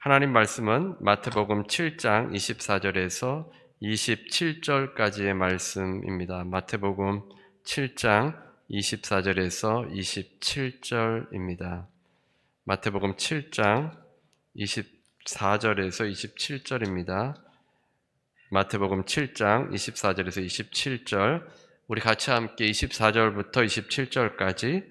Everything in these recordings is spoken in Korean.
하나님 말씀은 마태복음 7장 24절에서 27절까지의 말씀입니다. 마태복음 7장 24절에서 27절입니다. 마태복음 7장 24절에서 27절입니다. 마태복음 7장 24절에서 27절, 우리 같이 함께 24절부터 27절까지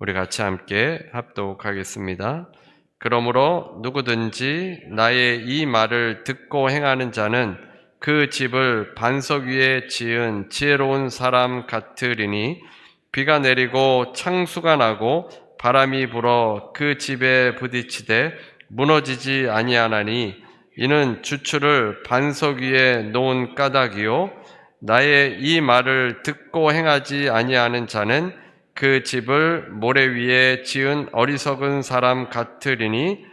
우리 같이 함께 합독하겠습니다. 그러므로 누구든지 나의 이 말을 듣고 행하는 자는 그 집을 반석 위에 지은 지혜로운 사람 같으리니, 비가 내리고 창수가 나고 바람이 불어 그 집에 부딪히되 무너지지 아니하나니, 이는 주추를 반석 위에 놓은 까닭이요 나의 이 말을 듣고 행하지 아니하는 자는 그 집을 모래 위에 지은 어리석은 사람 같으리니,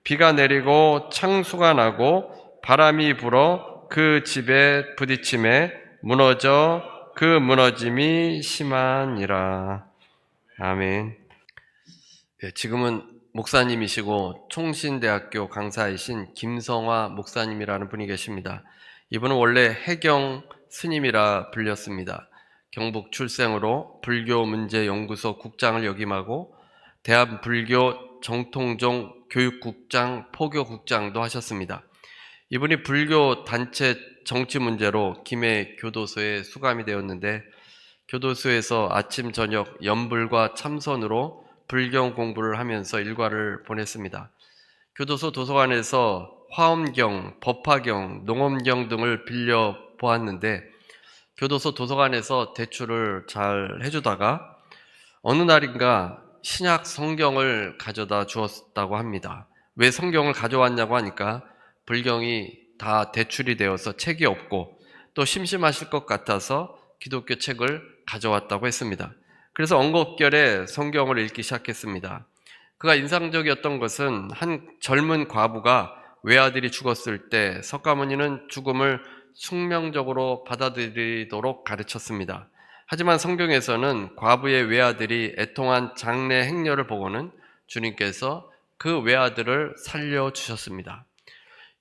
비가 내리고 창수가 나고 바람이 불어 그 집에 부딪힘에 무너져 그 무너짐이 심하니라. 아멘. 지금은 목사님이시고 총신대학교 강사이신 김성화 목사님이라는 분이 계십니다. 이분은 원래 해경 스님이라 불렸습니다. 경북 출생으로 불교문제연구소 국장을 역임하고 대한불교 정통종 교육국장, 포교국장도 하셨습니다. 이분이 불교 단체 정치 문제로 김해 교도소에 수감이 되었는데, 교도소에서 아침 저녁 연불과 참선으로 불경 공부를 하면서 일과를 보냈습니다. 교도소 도서관에서 화엄경, 법화경, 농엄경 등을 빌려 보았는데, 교도소 도서관에서 대출을 잘 해주다가 어느 날인가 신약 성경을 가져다 주었다고 합니다. 왜 성경을 가져왔냐고 하니까 불경이 다 대출이 되어서 책이 없고 또 심심하실 것 같아서 기독교 책을 가져왔다고 했습니다. 그래서 엉겁결에 성경을 읽기 시작했습니다. 그가 인상적이었던 것은 한 젊은 과부가 외아들이 죽었을 때 석가모니는 죽음을 숙명적으로 받아들이도록 가르쳤습니다. 하지만 성경에서는 과부의 외아들이 애통한 장례 행렬을 보고는 주님께서 그 외아들을 살려주셨습니다.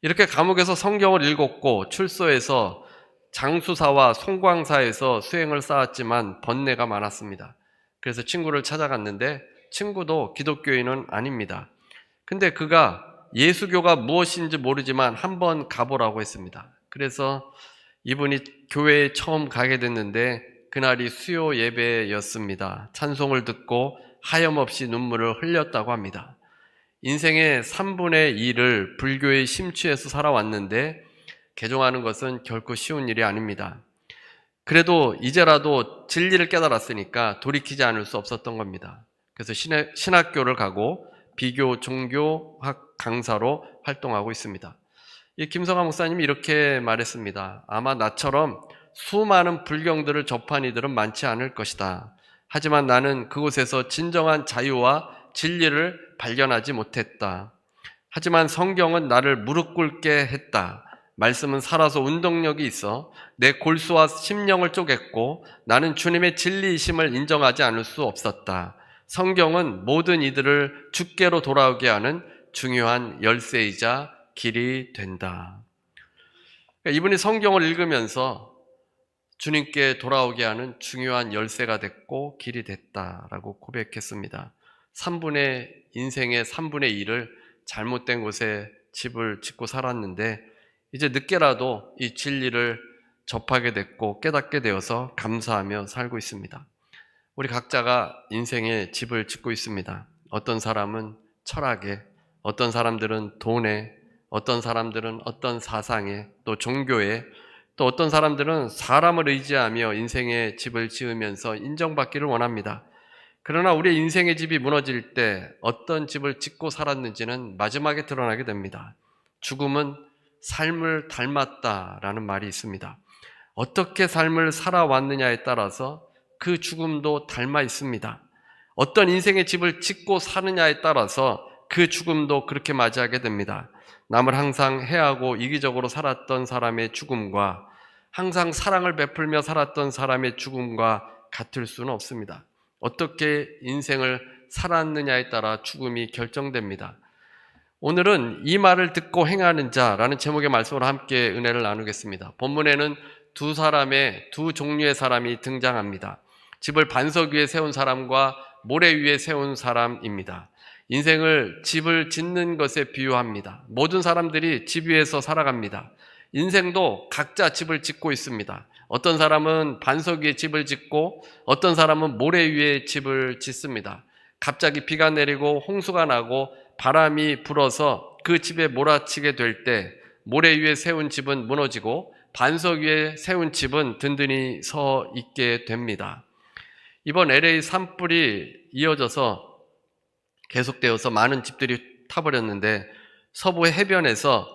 이렇게 감옥에서 성경을 읽었고 출소해서 장수사와 송광사에서 수행을 쌓았지만 번뇌가 많았습니다. 그래서 친구를 찾아갔는데 친구도 기독교인은 아닙니다. 근데 그가 예수교가 무엇인지 모르지만 한번 가보라고 했습니다. 그래서 이분이 교회에 처음 가게 됐는데 그날이 수요 예배였습니다. 찬송을 듣고 하염없이 눈물을 흘렸다고 합니다. 인생의 3분의 2를 불교에 심취해서 살아왔는데 개종하는 것은 결코 쉬운 일이 아닙니다. 그래도 이제라도 진리를 깨달았으니까 돌이키지 않을 수 없었던 겁니다. 그래서 신학교를 가고 비교 종교학 강사로 활동하고 있습니다. 이 김성화 목사님이 이렇게 말했습니다. 아마 나처럼 수많은 불경들을 접한 이들은 많지 않을 것이다. 하지만 나는 그곳에서 진정한 자유와 진리를 발견하지 못했다. 하지만 성경은 나를 무릎 꿇게 했다. 말씀은 살아서 운동력이 있어 내 골수와 심령을 쪼갰고 나는 주님의 진리이심을 인정하지 않을 수 없었다. 성경은 모든 이들을 주께로 돌아오게 하는 중요한 열쇠이자 길이 된다. 이분이 성경을 읽으면서 주님께 돌아오게 하는 중요한 열쇠가 됐고 길이 됐다라고 고백했습니다. 인생의 3분의 1을 잘못된 곳에 집을 짓고 살았는데 이제 늦게라도 이 진리를 접하게 됐고 깨닫게 되어서 감사하며 살고 있습니다. 우리 각자가 인생에 집을 짓고 있습니다. 어떤 사람은 철학에, 어떤 사람들은 돈에, 어떤 사람들은 어떤 사상에, 또 종교에, 또 어떤 사람들은 사람을 의지하며 인생의 집을 지으면서 인정받기를 원합니다. 그러나 우리의 인생의 집이 무너질 때 어떤 집을 짓고 살았는지는 마지막에 드러나게 됩니다. 죽음은 삶을 닮았다라는 말이 있습니다. 어떻게 삶을 살아왔느냐에 따라서 그 죽음도 닮아 있습니다. 어떤 인생의 집을 짓고 사느냐에 따라서 그 죽음도 그렇게 맞이하게 됩니다. 남을 항상 해하고 이기적으로 살았던 사람의 죽음과 항상 사랑을 베풀며 살았던 사람의 죽음과 같을 수는 없습니다. 어떻게 인생을 살았느냐에 따라 죽음이 결정됩니다. 오늘은 이 말을 듣고 행하는 자라는 제목의 말씀으로 함께 은혜를 나누겠습니다. 본문에는 두 종류의 사람이 등장합니다. 집을 반석 위에 세운 사람과 모래 위에 세운 사람입니다. 인생을 집을 짓는 것에 비유합니다. 모든 사람들이 집 위에서 살아갑니다. 인생도 각자 집을 짓고 있습니다. 어떤 사람은 반석 위에 집을 짓고 어떤 사람은 모래 위에 집을 짓습니다. 갑자기 비가 내리고 홍수가 나고 바람이 불어서 그 집에 몰아치게 될 때 모래 위에 세운 집은 무너지고 반석 위에 세운 집은 든든히 서 있게 됩니다. 이번 LA 산불이 이어져서 계속되어서 많은 집들이 타버렸는데 서부 해변에서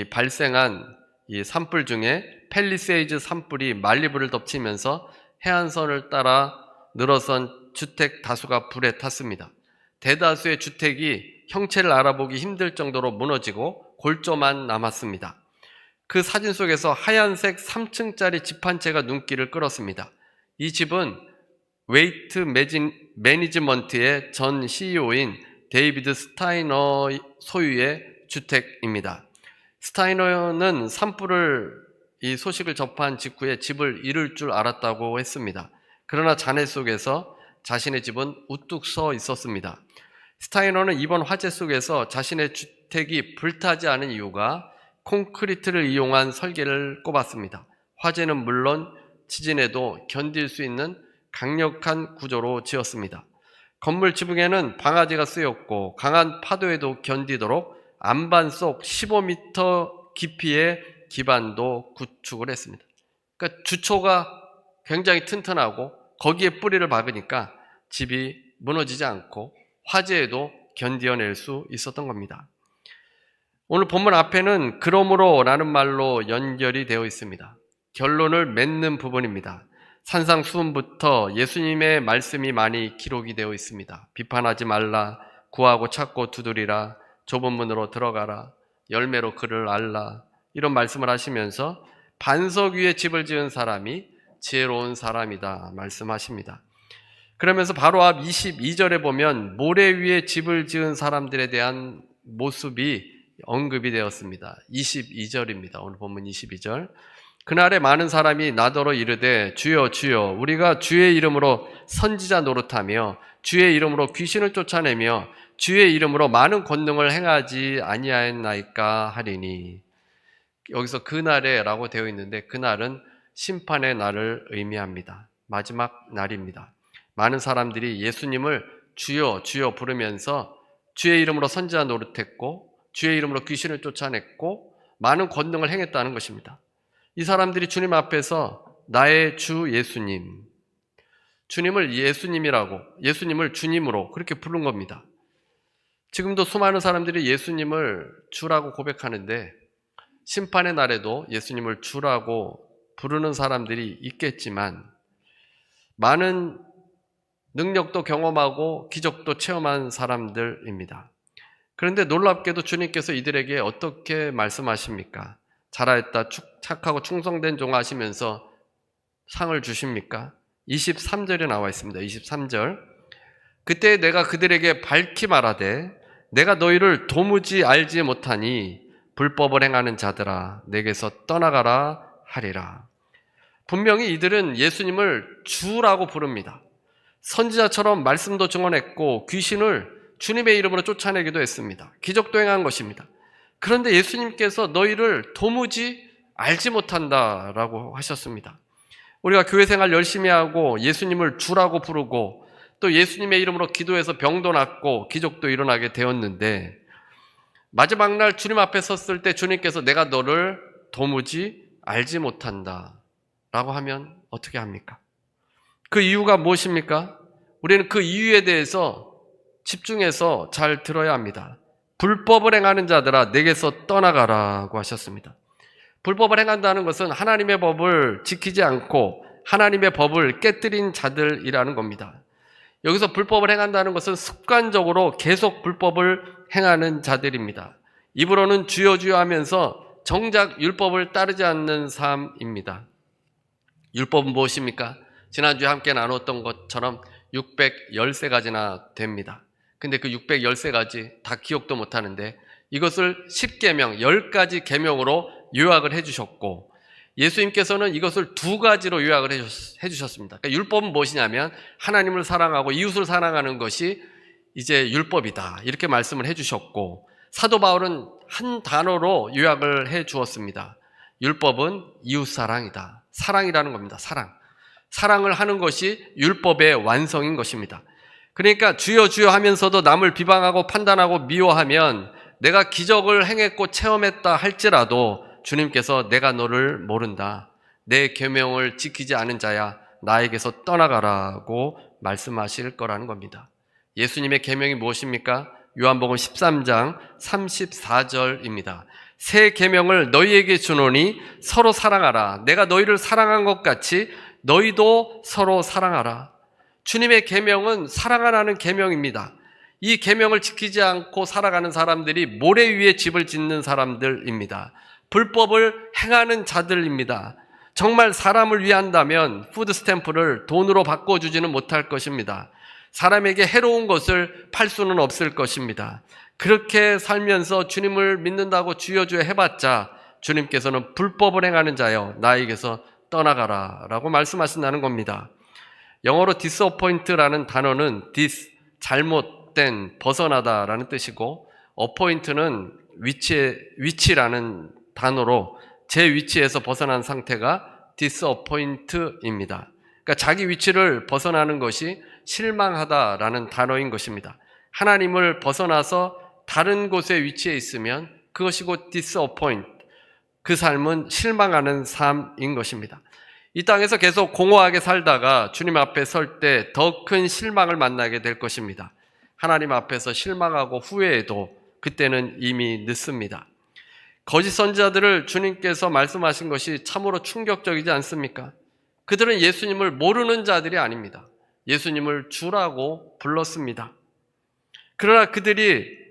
발생한 이 산불 중에 팰리세이즈 산불이 말리부를 덮치면서 해안선을 따라 늘어선 주택 다수가 불에 탔습니다. 대다수의 주택이 형체를 알아보기 힘들 정도로 무너지고 골조만 남았습니다. 그 사진 속에서 하얀색 3층짜리 집 한 채가 눈길을 끌었습니다. 이 집은 웨이트 매니지먼트의 전 CEO인 데이비드 스타이너 소유의 주택입니다. 스타이너는 이 소식을 접한 직후에 집을 잃을 줄 알았다고 했습니다. 그러나 잔해 속에서 자신의 집은 우뚝 서 있었습니다. 스타이너는 이번 화재 속에서 자신의 주택이 불타지 않은 이유가 콘크리트를 이용한 설계를 꼽았습니다. 화재는 물론 지진에도 견딜 수 있는 강력한 구조로 지었습니다. 건물 지붕에는 방아지가 쓰였고 강한 파도에도 견디도록 안반 속 15m 깊이의 기반도 구축을 했습니다. 그러니까 주초가 굉장히 튼튼하고 거기에 뿌리를 박으니까 집이 무너지지 않고 화재에도 견디어낼 수 있었던 겁니다. 오늘 본문 앞에는 그러므로 라는 말로 연결이 되어 있습니다. 결론을 맺는 부분입니다. 산상수훈부터 예수님의 말씀이 많이 기록이 되어 있습니다. 비판하지 말라, 구하고 찾고 두드리라, 좁은 문으로 들어가라, 열매로 그를 알라, 이런 말씀을 하시면서 반석 위에 집을 지은 사람이 지혜로운 사람이다 말씀하십니다. 그러면서 바로 앞 22절에 보면 모래 위에 집을 지은 사람들에 대한 모습이 언급이 되었습니다. 22절입니다. 오늘 본문 22절. 그날에 많은 사람이 나더러 이르되 주여 주여 우리가 주의 이름으로 선지자 노릇하며 주의 이름으로 귀신을 쫓아내며 주의 이름으로 많은 권능을 행하지 아니하였나이까 하리니. 여기서 그날에 라고 되어 있는데 그날은 심판의 날을 의미합니다. 마지막 날입니다. 많은 사람들이 예수님을 주여 주여 부르면서 주의 이름으로 선지자 노릇했고 주의 이름으로 귀신을 쫓아냈고 많은 권능을 행했다는 것입니다. 이 사람들이 주님 앞에서 나의 주 예수님, 주님을 예수님이라고, 예수님을 주님으로 그렇게 부른 겁니다. 지금도 수많은 사람들이 예수님을 주라고 고백하는데 심판의 날에도 예수님을 주라고 부르는 사람들이 있겠지만 많은 능력도 경험하고 기적도 체험한 사람들입니다. 그런데 놀랍게도 주님께서 이들에게 어떻게 말씀하십니까? 잘하였다, 착하고 충성된 종아 하시면서 상을 주십니까? 23절에 나와 있습니다. 23절. 그때 내가 그들에게 밝히 말하되 내가 너희를 도무지 알지 못하니 불법을 행하는 자들아 내게서 떠나가라 하리라. 분명히 이들은 예수님을 주라고 부릅니다. 선지자처럼 말씀도 증언했고 귀신을 주님의 이름으로 쫓아내기도 했습니다. 기적도 행한 것입니다. 그런데 예수님께서 너희를 도무지 알지 못한다라고 하셨습니다. 우리가 교회 생활 열심히 하고 예수님을 주라고 부르고 또 예수님의 이름으로 기도해서 병도 낫고 기적도 일어나게 되었는데 마지막 날 주님 앞에 섰을 때 주님께서 내가 너를 도무지 알지 못한다 라고 하면 어떻게 합니까? 그 이유가 무엇입니까? 우리는 그 이유에 대해서 집중해서 잘 들어야 합니다. 불법을 행하는 자들아 내게서 떠나가라고 하셨습니다. 불법을 행한다는 것은 하나님의 법을 지키지 않고 하나님의 법을 깨뜨린 자들이라는 겁니다. 여기서 불법을 행한다는 것은 습관적으로 계속 불법을 행하는 자들입니다. 입으로는 주여 주여 하면서 정작 율법을 따르지 않는 삶입니다. 율법은 무엇입니까? 지난주에 함께 나눴던 것처럼 613가지나 됩니다. 근데 그 613가지 다 기억도 못하는데 이것을 10계명, 10가지 계명으로 요약을 해주셨고, 예수님께서는 이것을 2가지로 요약을 해주셨습니다. 그러니까 율법은 무엇이냐면 하나님을 사랑하고 이웃을 사랑하는 것이 이제 율법이다, 이렇게 말씀을 해주셨고, 사도 바울은 한 단어로 요약을 해주었습니다. 율법은 이웃사랑이다. 사랑이라는 겁니다. 사랑을 하는 것이 율법의 완성인 것입니다. 그러니까 주여 주여 하면서도 남을 비방하고 판단하고 미워하면 내가 기적을 행했고 체험했다 할지라도 주님께서 내가 너를 모른다, 내 계명을 지키지 않은 자야 나에게서 떠나가라고 말씀하실 거라는 겁니다. 예수님의 계명이 무엇입니까? 요한복음 13장 34절입니다. 새 계명을 너희에게 주노니 서로 사랑하라. 내가 너희를 사랑한 것 같이 너희도 서로 사랑하라. 주님의 계명은 사랑하라는 계명입니다. 이 계명을 지키지 않고 살아가는 사람들이 모래 위에 집을 짓는 사람들입니다. 불법을 행하는 자들입니다. 정말 사람을 위한다면 푸드스탬프를 돈으로 바꿔주지는 못할 것입니다. 사람에게 해로운 것을 팔 수는 없을 것입니다. 그렇게 살면서 주님을 믿는다고 주여 주여 해봤자 주님께서는 불법을 행하는 자여 나에게서 떠나가라 라고 말씀하신다는 겁니다. 영어로 disappoint라는 단어는 잘못된, 벗어나다라는 뜻이고, appoint는 위치라는 단어로 제 위치에서 벗어난 상태가 disappoint입니다. 그러니까 자기 위치를 벗어나는 것이 실망하다라는 단어인 것입니다. 하나님을 벗어나서 다른 곳에 위치해 있으면 그것이 곧 disappoint, 그 삶은 실망하는 삶인 것입니다. 이 땅에서 계속 공허하게 살다가 주님 앞에 설 때 더 큰 실망을 만나게 될 것입니다. 하나님 앞에서 실망하고 후회해도 그때는 이미 늦습니다. 거짓 선지자들을 주님께서 말씀하신 것이 참으로 충격적이지 않습니까? 그들은 예수님을 모르는 자들이 아닙니다. 예수님을 주라고 불렀습니다. 그러나 그들이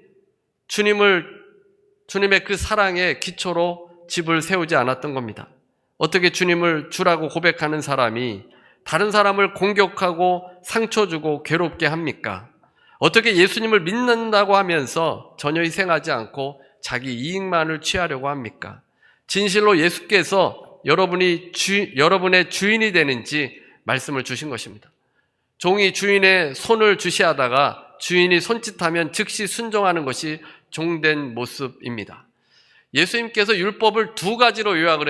주님의 그 사랑의 기초로 집을 세우지 않았던 겁니다. 어떻게 주님을 주라고 고백하는 사람이 다른 사람을 공격하고 상처 주고 괴롭게 합니까? 어떻게 예수님을 믿는다고 하면서 전혀 희생하지 않고 자기 이익만을 취하려고 합니까? 진실로 예수께서 여러분의 주인이 되는지 말씀을 주신 것입니다. 종이 주인의 손을 주시하다가 주인이 손짓하면 즉시 순종하는 것이 종된 모습입니다. 예수님께서 율법을 2가지로 요약을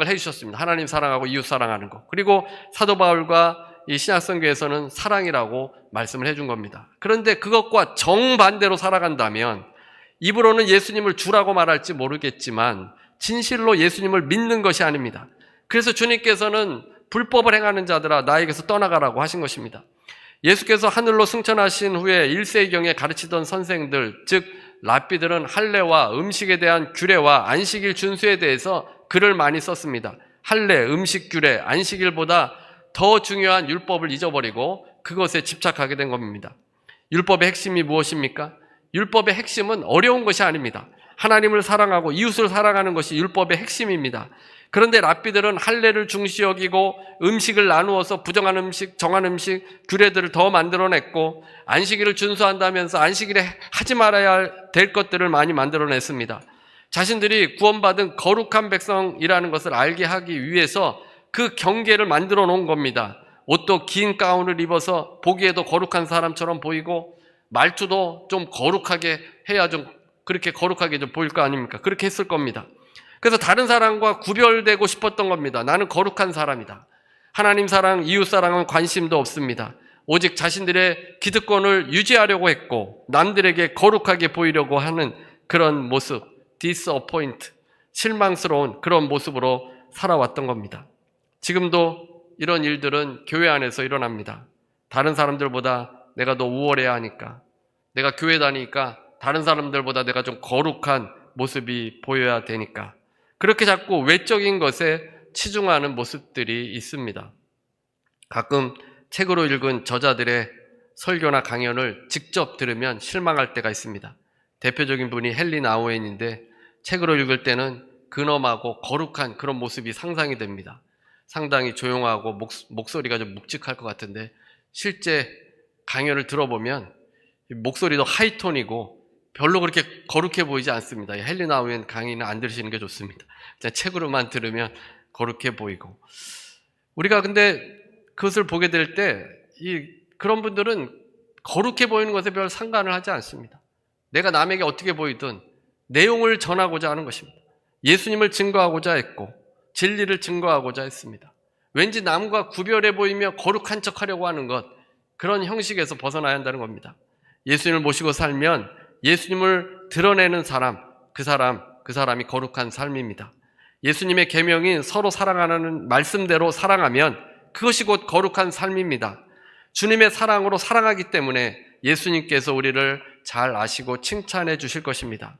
해주셨습니다. 하나님 사랑하고 이웃 사랑하는 것. 그리고 사도 바울과 이 신약성경에서는 사랑이라고 말씀을 해준 겁니다. 그런데 그것과 정반대로 살아간다면 입으로는 예수님을 주라고 말할지 모르겠지만 진실로 예수님을 믿는 것이 아닙니다. 그래서 주님께서는 불법을 행하는 자들아 나에게서 떠나가라고 하신 것입니다. 예수께서 하늘로 승천하신 후에 1세기경에 가르치던 선생들, 즉 랍비들은 할례와 음식에 대한 규례와 안식일 준수에 대해서 글을 많이 썼습니다. 할례, 음식 규례, 안식일보다 더 중요한 율법을 잊어버리고 그것에 집착하게 된 겁니다. 율법의 핵심이 무엇입니까? 율법의 핵심은 어려운 것이 아닙니다. 하나님을 사랑하고 이웃을 사랑하는 것이 율법의 핵심입니다. 그런데 랍비들은 할례를 중시 여기고 음식을 나누어서 부정한 음식, 정한 음식, 규례들을 더 만들어냈고 안식일을 준수한다면서 안식일에 하지 말아야 될 것들을 많이 만들어냈습니다. 자신들이 구원받은 거룩한 백성이라는 것을 알게 하기 위해서 그 경계를 만들어 놓은 겁니다. 옷도 긴 가운을 입어서 보기에도 거룩한 사람처럼 보이고 말투도 좀 거룩하게 해야 좀 그렇게 거룩하게 좀 보일 거 아닙니까? 그렇게 했을 겁니다. 그래서 다른 사람과 구별되고 싶었던 겁니다. 나는 거룩한 사람이다. 하나님 사랑, 이웃 사랑은 관심도 없습니다. 오직 자신들의 기득권을 유지하려고 했고 남들에게 거룩하게 보이려고 하는 그런 모습, disappoint, 실망스러운 그런 모습으로 살아왔던 겁니다. 지금도 이런 일들은 교회 안에서 일어납니다. 다른 사람들보다 내가 더 우월해야 하니까, 내가 교회 다니니까 다른 사람들보다 내가 좀 거룩한 모습이 보여야 되니까 그렇게 자꾸 외적인 것에 치중하는 모습들이 있습니다. 가끔 책으로 읽은 저자들의 설교나 강연을 직접 들으면 실망할 때가 있습니다. 대표적인 분이 헨리 나우엔인데 책으로 읽을 때는 근엄하고 거룩한 그런 모습이 상상이 됩니다. 상당히 조용하고 목소리가 좀 묵직할 것 같은데 실제 강연을 들어보면 목소리도 하이톤이고 별로 그렇게 거룩해 보이지 않습니다. 헬리 나우엔 강의는 안 들으시는 게 좋습니다. 그냥 책으로만 들으면 거룩해 보이고. 우리가 근데 그것을 보게 될 때 그런 분들은 거룩해 보이는 것에 별 상관을 하지 않습니다. 내가 남에게 어떻게 보이든 내용을 전하고자 하는 것입니다. 예수님을 증거하고자 했고 진리를 증거하고자 했습니다. 왠지 남과 구별해 보이며 거룩한 척하려고 하는 것, 그런 형식에서 벗어나야 한다는 겁니다. 예수님을 모시고 살면 예수님을 드러내는 사람, 그 사람이 거룩한 삶입니다. 예수님의 계명인 서로 사랑하는 말씀대로 사랑하면 그것이 곧 거룩한 삶입니다. 주님의 사랑으로 사랑하기 때문에 예수님께서 우리를 잘 아시고 칭찬해 주실 것입니다.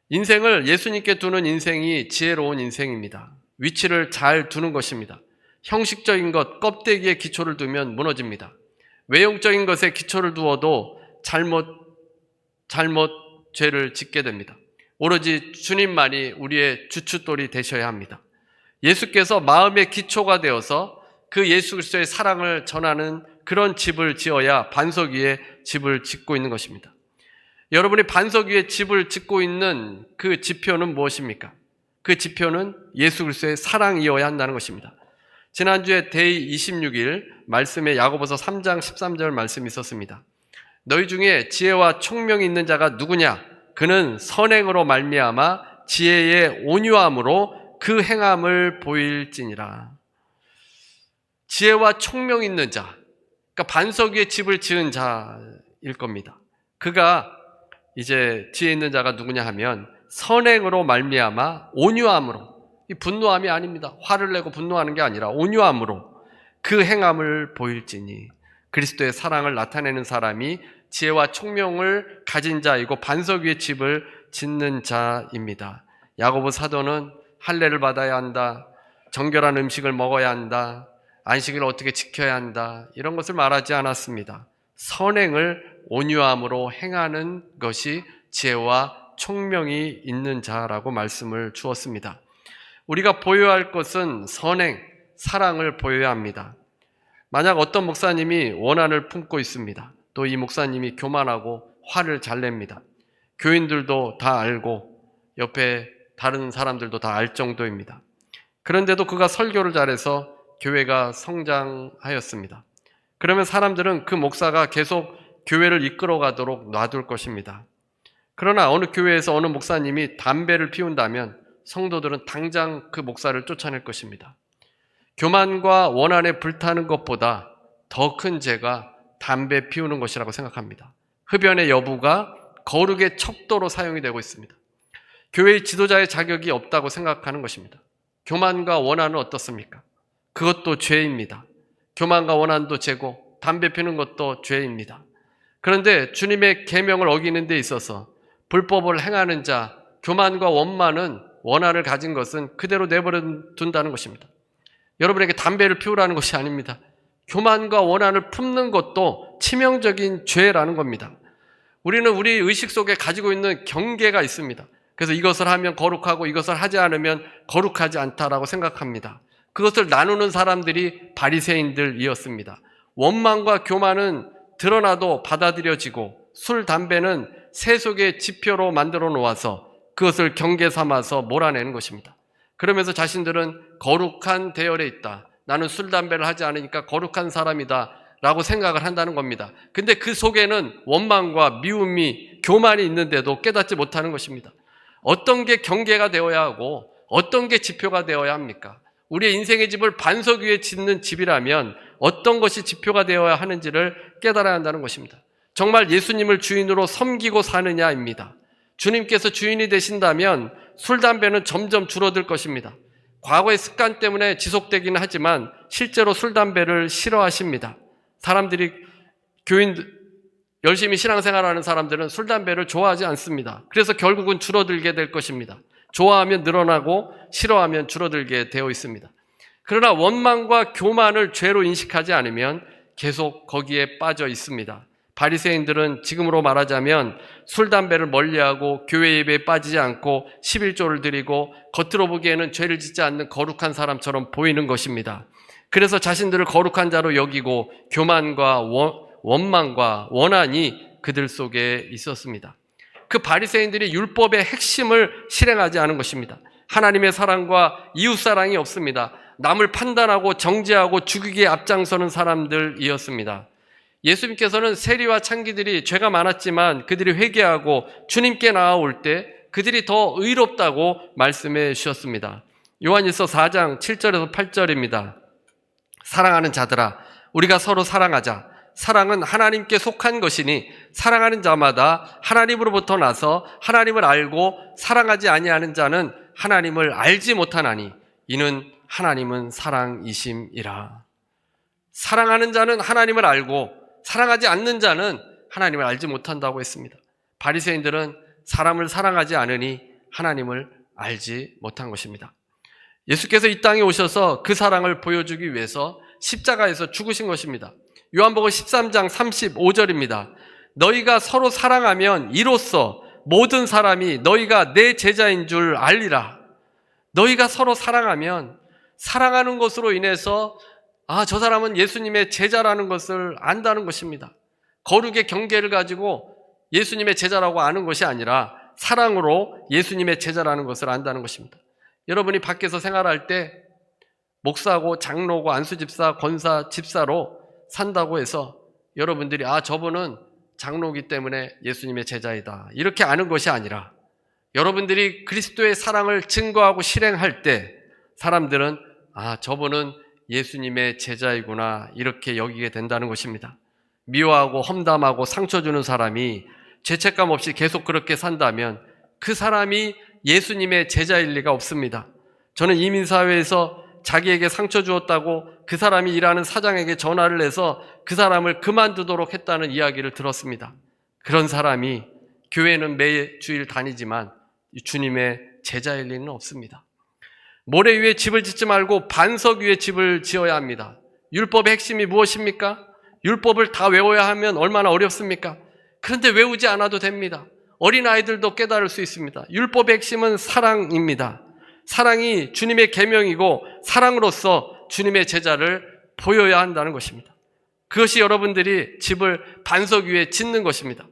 인생을 예수님께 두는 인생이 지혜로운 인생입니다. 위치를 잘 두는 것입니다. 형식적인 것, 껍데기에 기초를 두면 무너집니다. 외형적인 것에 기초를 두어도 잘못 죄를 짓게 됩니다. 오로지 주님만이 우리의 주춧돌이 되셔야 합니다. 예수께서 마음의 기초가 되어서 그 예수 그리스도의 사랑을 전하는 그런 집을 지어야 반석 위에 집을 짓고 있는 것입니다. 여러분이 반석 위에 집을 짓고 있는 그 지표는 무엇입니까? 그 지표는 예수 그리스도의 사랑이어야 한다는 것입니다. 지난주에 데이 26일 말씀에 야고보서 3장 13절 말씀이 있었습니다. 너희 중에 지혜와 총명이 있는 자가 누구냐? 그는 선행으로 말미암아 지혜의 온유함으로 그 행함을 보일지니라. 지혜와 총명이 있는 자, 그러니까 반석 위에 집을 지은 자일 겁니다. 그가 이제 지혜 있는 자가 누구냐 하면 선행으로 말미암아 온유함으로, 이 분노함이 아닙니다. 화를 내고 분노하는 게 아니라 온유함으로 그 행함을 보일지니, 그리스도의 사랑을 나타내는 사람이 지혜와 총명을 가진 자이고 반석 위에 집을 짓는 자입니다. 야고보 사도는 할례를 받아야 한다, 정결한 음식을 먹어야 한다, 안식일을 어떻게 지켜야 한다, 이런 것을 말하지 않았습니다. 선행을 온유함으로 행하는 것이 지혜와 총명이 있는 자라고 말씀을 주었습니다. 우리가 보여야 할 것은 선행, 사랑을 보여야 합니다. 만약 어떤 목사님이 원한을 품고 있습니다. 또 이 목사님이 교만하고 화를 잘 냅니다. 교인들도 다 알고 옆에 다른 사람들도 다 알 정도입니다. 그런데도 그가 설교를 잘해서 교회가 성장하였습니다. 그러면 사람들은 그 목사가 계속 교회를 이끌어가도록 놔둘 것입니다. 그러나 어느 교회에서 어느 목사님이 담배를 피운다면 성도들은 당장 그 목사를 쫓아낼 것입니다. 교만과 원한에 불타는 것보다 더 큰 죄가 담배 피우는 것이라고 생각합니다. 흡연의 여부가 거룩의 척도로 사용이 되고 있습니다. 교회의 지도자의 자격이 없다고 생각하는 것입니다. 교만과 원한은 어떻습니까? 그것도 죄입니다. 교만과 원한도 죄고 담배 피우는 것도 죄입니다. 그런데 주님의 계명을 어기는 데 있어서 불법을 행하는 자, 교만과 원한을 가진 것은 그대로 내버려 둔다는 것입니다. 여러분에게 담배를 피우라는 것이 아닙니다. 교만과 원한을 품는 것도 치명적인 죄라는 겁니다. 우리는 우리 의식 속에 가지고 있는 경계가 있습니다. 그래서 이것을 하면 거룩하고 이것을 하지 않으면 거룩하지 않다라고 생각합니다. 그것을 나누는 사람들이 바리새인들이었습니다. 원망과 교만은 드러나도 받아들여지고 술, 담배는 세속의 지표로 만들어 놓아서 그것을 경계 삼아서 몰아내는 것입니다. 그러면서 자신들은 거룩한 대열에 있다. 나는 술, 담배를 하지 않으니까 거룩한 사람이다 라고 생각을 한다는 겁니다. 근데 그 속에는 원망과 미움이, 교만이 있는데도 깨닫지 못하는 것입니다. 어떤 게 경계가 되어야 하고 어떤 게 지표가 되어야 합니까? 우리의 인생의 집을 반석 위에 짓는 집이라면 어떤 것이 지표가 되어야 하는지를 깨달아야 한다는 것입니다. 정말 예수님을 주인으로 섬기고 사느냐입니다. 주님께서 주인이 되신다면 술, 담배는 점점 줄어들 것입니다. 과거의 습관 때문에 지속되기는 하지만 실제로 술, 담배를 싫어하십니다. 사람들이, 열심히 신앙생활하는 사람들은 술, 담배를 좋아하지 않습니다. 그래서 결국은 줄어들게 될 것입니다. 좋아하면 늘어나고 싫어하면 줄어들게 되어 있습니다. 그러나 원망과 교만을 죄로 인식하지 않으면 계속 거기에 빠져 있습니다. 바리새인들은 지금으로 말하자면 술, 담배를 멀리하고 교회 예배에 빠지지 않고 11조를 드리고 겉으로 보기에는 죄를 짓지 않는 거룩한 사람처럼 보이는 것입니다. 그래서 자신들을 거룩한 자로 여기고 교만과 원망과 원한이 그들 속에 있었습니다. 그 바리새인들이 율법의 핵심을 실행하지 않은 것입니다. 하나님의 사랑과 이웃 사랑이 없습니다. 남을 판단하고 정죄하고 죽이기에 앞장서는 사람들이었습니다. 예수님께서는 세리와 창기들이 죄가 많았지만 그들이 회개하고 주님께 나아올 때 그들이 더 의롭다고 말씀해 주셨습니다. 요한일서 4장 7절에서 8절입니다. 사랑하는 자들아, 우리가 서로 사랑하자. 사랑은 하나님께 속한 것이니 사랑하는 자마다 하나님으로부터 나서 하나님을 알고 사랑하지 아니하는 자는 하나님을 알지 못하나니 이는 하나님은 사랑이심이라. 사랑하는 자는 하나님을 알고 사랑하지 않는 자는 하나님을 알지 못한다고 했습니다. 바리새인들은 사람을 사랑하지 않으니 하나님을 알지 못한 것입니다. 예수께서 이 땅에 오셔서 그 사랑을 보여주기 위해서 십자가에서 죽으신 것입니다. 요한복음 13장 35절입니다. 너희가 서로 사랑하면 이로써 모든 사람이 너희가 내 제자인 줄 알리라. 너희가 서로 사랑하면 사랑하는 것으로 인해서 저 사람은 예수님의 제자라는 것을 안다는 것입니다. 거룩의 경계를 가지고 예수님의 제자라고 아는 것이 아니라 사랑으로 예수님의 제자라는 것을 안다는 것입니다. 여러분이 밖에서 생활할 때 목사고 장로고 안수집사, 권사, 집사로 산다고 해서 여러분들이 저분은 장로이기 때문에 예수님의 제자이다 이렇게 아는 것이 아니라 여러분들이 그리스도의 사랑을 증거하고 실행할 때 사람들은 저분은 예수님의 제자이구나 이렇게 여기게 된다는 것입니다. 미워하고 험담하고 상처 주는 사람이 죄책감 없이 계속 그렇게 산다면 그 사람이 예수님의 제자일 리가 없습니다. 저는 이민사회에서 자기에게 상처 주었다고 그 사람이 일하는 사장에게 전화를 해서 그 사람을 그만두도록 했다는 이야기를 들었습니다. 그런 사람이 교회는 매주일 다니지만 주님의 제자일 리는 없습니다. 모래 위에 집을 짓지 말고 반석 위에 집을 지어야 합니다. 율법의 핵심이 무엇입니까? 율법을 다 외워야 하면 얼마나 어렵습니까? 그런데 외우지 않아도 됩니다. 어린아이들도 깨달을 수 있습니다. 율법의 핵심은 사랑입니다. 사랑이 주님의 계명이고 사랑으로서 주님의 제자를 보여야 한다는 것입니다. 그것이 여러분들이 집을 반석 위에 짓는 것입니다.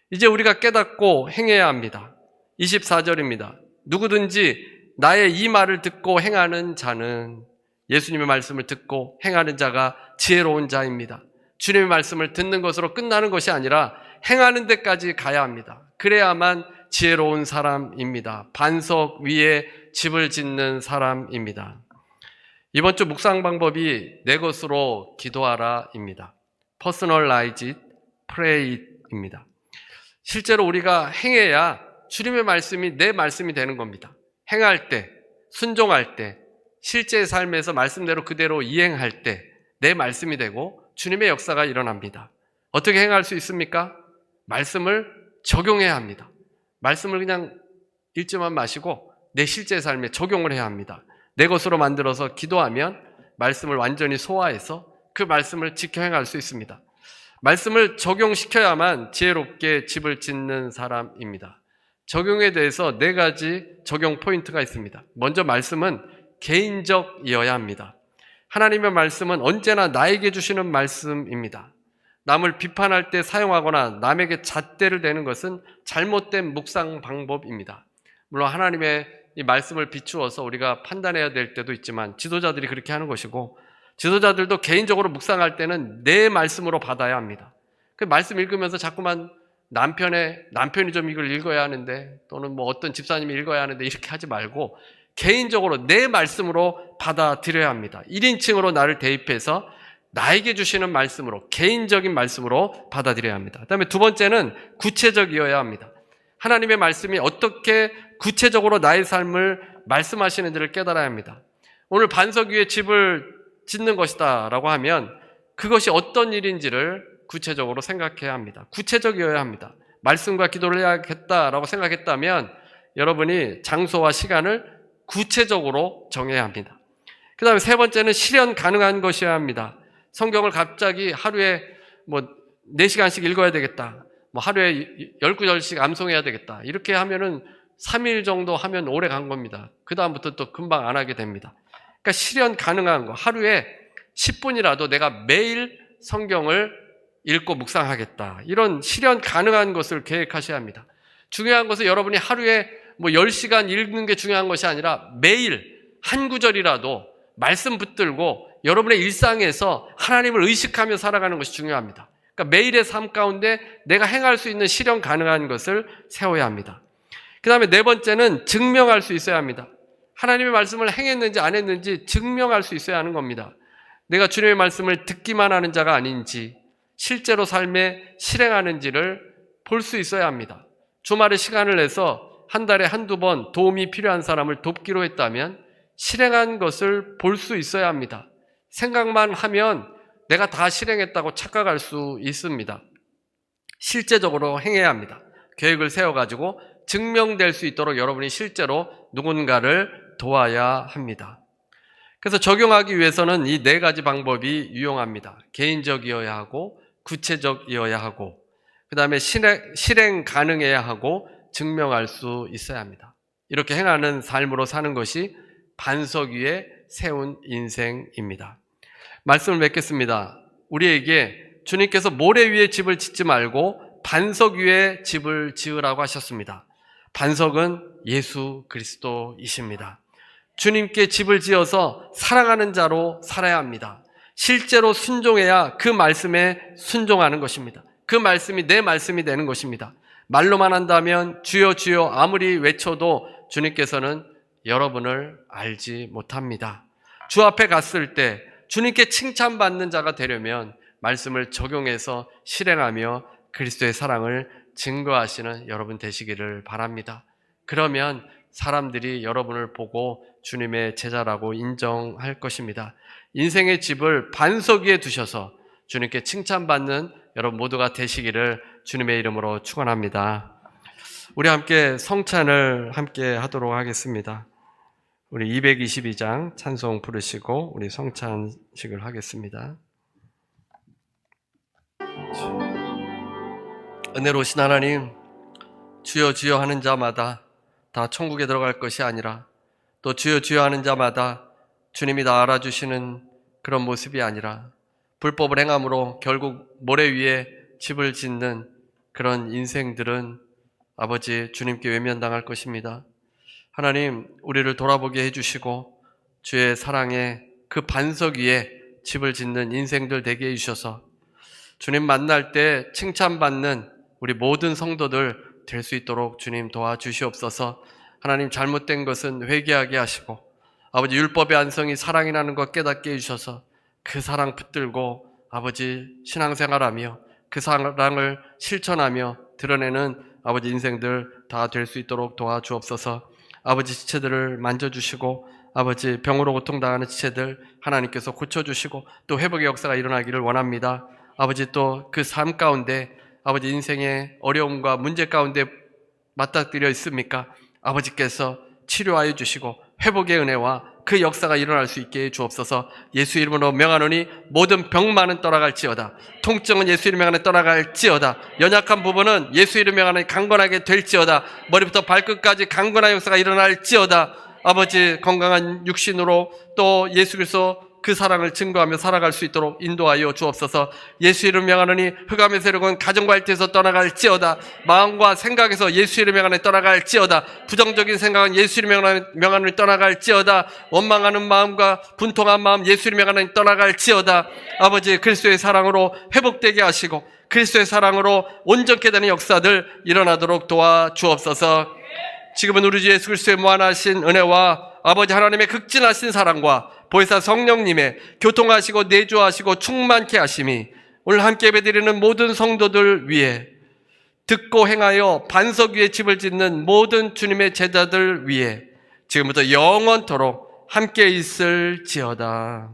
이제 우리가 깨닫고 행해야 합니다. 24절입니다. 누구든지 나의 이 말을 듣고 행하는 자는 예수님의 말씀을 듣고 행하는 자가 지혜로운 자입니다. 주님의 말씀을 듣는 것으로 끝나는 것이 아니라 행하는 데까지 가야 합니다. 그래야만 지혜로운 사람입니다. 반석 위에 집을 짓는 사람입니다. 이번 주 묵상 방법이 내 것으로 기도하라입니다. Personalize it, pray it입니다. 실제로 우리가 행해야 주님의 말씀이 내 말씀이 되는 겁니다. 행할 때, 순종할 때, 실제 삶에서 말씀대로 그대로 이행할 때 내 말씀이 되고 주님의 역사가 일어납니다. 어떻게 행할 수 있습니까? 말씀을 적용해야 합니다. 말씀을 그냥 읽지만 마시고 내 실제 삶에 적용을 해야 합니다. 내 것으로 만들어서 기도하면 말씀을 완전히 소화해서 그 말씀을 지켜 행할 수 있습니다. 말씀을 적용시켜야만 지혜롭게 집을 짓는 사람입니다. 적용에 대해서 4가지 적용 포인트가 있습니다. 먼저 말씀은 개인적이어야 합니다. 하나님의 말씀은 언제나 나에게 주시는 말씀입니다. 남을 비판할 때 사용하거나 남에게 잣대를 대는 것은 잘못된 묵상 방법입니다. 물론 하나님의 이 말씀을 비추어서 우리가 판단해야 될 때도 있지만 지도자들이 그렇게 하는 것이고 지도자들도 개인적으로 묵상할 때는 내 말씀으로 받아야 합니다. 그 말씀 읽으면서 자꾸만 남편이 좀 이걸 읽어야 하는데 또는 어떤 집사님이 읽어야 하는데 이렇게 하지 말고 개인적으로 내 말씀으로 받아들여야 합니다. 1인칭으로 나를 대입해서 나에게 주시는 말씀으로 개인적인 말씀으로 받아들여야 합니다. 그다음에 두 번째는 구체적이어야 합니다. 하나님의 말씀이 어떻게 구체적으로 나의 삶을 말씀하시는지를 깨달아야 합니다. 오늘 반석 위에 집을 짓는 것이다 라고 하면 그것이 어떤 일인지를 구체적으로 생각해야 합니다. 구체적이어야 합니다. 말씀과 기도를 해야겠다라고 생각했다면 여러분이 장소와 시간을 구체적으로 정해야 합니다. 그 다음에 세 번째는 실현 가능한 것이어야 합니다. 성경을 갑자기 하루에 4시간씩 읽어야 되겠다. 하루에 10구절씩 암송해야 되겠다. 이렇게 하면은 3일 정도 하면 오래 간 겁니다. 그 다음부터 또 금방 안 하게 됩니다. 그러니까 실현 가능한 거. 하루에 10분이라도 내가 매일 성경을 읽고 묵상하겠다. 이런 실현 가능한 것을 계획하셔야 합니다. 중요한 것은 여러분이 하루에 10시간 읽는 게 중요한 것이 아니라 매일 한 구절이라도 말씀 붙들고 여러분의 일상에서 하나님을 의식하며 살아가는 것이 중요합니다. 그러니까 매일의 삶 가운데 내가 행할 수 있는 실현 가능한 것을 세워야 합니다. 그 다음에 네 번째는 증명할 수 있어야 합니다. 하나님의 말씀을 행했는지 안 했는지 증명할 수 있어야 하는 겁니다. 내가 주님의 말씀을 듣기만 하는 자가 아닌지 실제로 삶에 실행하는지를 볼 수 있어야 합니다. 주말에 시간을 내서 한 달에 한두 번 도움이 필요한 사람을 돕기로 했다면 실행한 것을 볼 수 있어야 합니다. 생각만 하면 내가 다 실행했다고 착각할 수 있습니다. 실제적으로 행해야 합니다. 계획을 세워가지고 증명될 수 있도록 여러분이 실제로 누군가를 도와야 합니다. 그래서 적용하기 위해서는 이 네 가지 방법이 유용합니다. 개인적이어야 하고 구체적이어야 하고 그 다음에 실행 가능해야 하고 증명할 수 있어야 합니다. 이렇게 행하는 삶으로 사는 것이 반석 위에 세운 인생입니다. 말씀을 맺겠습니다. 우리에게 주님께서 모래 위에 집을 짓지 말고 반석 위에 집을 지으라고 하셨습니다. 반석은 예수 그리스도이십니다. 주님께 집을 지어서 사랑하는 자로 살아야 합니다. 실제로 순종해야 그 말씀에 순종하는 것입니다. 그 말씀이 내 말씀이 되는 것입니다. 말로만 한다면 주여 주여 아무리 외쳐도 주님께서는 여러분을 알지 못합니다. 주 앞에 갔을 때 주님께 칭찬받는 자가 되려면 말씀을 적용해서 실행하며 그리스도의 사랑을 증거하시는 여러분 되시기를 바랍니다. 그러면 사람들이 여러분을 보고 주님의 제자라고 인정할 것입니다. 인생의 집을 반석 위에 두셔서 주님께 칭찬받는 여러분 모두가 되시기를 주님의 이름으로 축원합니다. 우리 함께 성찬을 함께 하도록 하겠습니다. 우리 222장 찬송 부르시고 우리 성찬식을 하겠습니다. 은혜로우신 하나님, 주여 주여 하는 자마다 다 천국에 들어갈 것이 아니라 또 주여 주여 하는 자마다 주님이 다 알아주시는 그런 모습이 아니라 불법을 행함으로 결국 모래 위에 집을 짓는 그런 인생들은 아버지 주님께 외면당할 것입니다. 하나님, 우리를 돌아보게 해주시고 주의 사랑에 그 반석 위에 집을 짓는 인생들 되게 해주셔서 주님 만날 때 칭찬받는 우리 모든 성도들 될 수 있도록 주님 도와주시옵소서. 하나님, 잘못된 것은 회개하게 하시고 아버지 율법의 안성이 사랑이라는 것 깨닫게 해주셔서 그 사랑 붙들고 아버지 신앙생활하며 그 사랑을 실천하며 드러내는 아버지 인생들 다 될 수 있도록 도와주옵소서. 아버지 지체들을 만져주시고 아버지 병으로 고통당하는 지체들 하나님께서 고쳐주시고 또 회복의 역사가 일어나기를 원합니다. 아버지 또 그 삶 가운데 아버지 인생의 어려움과 문제 가운데 맞닥뜨려 있습니까? 아버지께서 치료하여 주시고 회복의 은혜와 그 역사가 일어날 수 있게 해 주옵소서. 예수 이름으로 명하노니 모든 병만은 떠나갈지어다. 통증은 예수 이름 명하노니 떠나갈지어다. 연약한 부분은 예수 이름 명하노니 강건하게 될지어다. 머리부터 발끝까지 강건한 역사가 일어날지어다. 아버지 건강한 육신으로 또 예수 그리스도 그 사랑을 증거하며 살아갈 수 있도록 인도하여 주옵소서. 예수 이름 명하노니 흑암의 세력은 가정발트에서 떠나갈지어다. 마음과 생각에서 예수 이름 명하노니 떠나갈지어다. 부정적인 생각은 예수 이름 명하노니 떠나갈지어다. 원망하는 마음과 분통한 마음 예수 이름 명하노니 떠나갈지어다. 아버지 그리스도의 사랑으로 회복되게 하시고 그리스도의 사랑으로 온전케 되는 역사들 일어나도록 도와주옵소서. 지금은 우리 주 예수 그리스도의 무한하신 은혜와 아버지 하나님의 극진하신 사랑과 보혜사 성령님의 교통하시고 내주하시고 충만케 하심이 오늘 함께 예배드리는 모든 성도들 위해 듣고 행하여 반석 위에 집을 짓는 모든 주님의 제자들 위해 지금부터 영원토록 함께 있을지어다.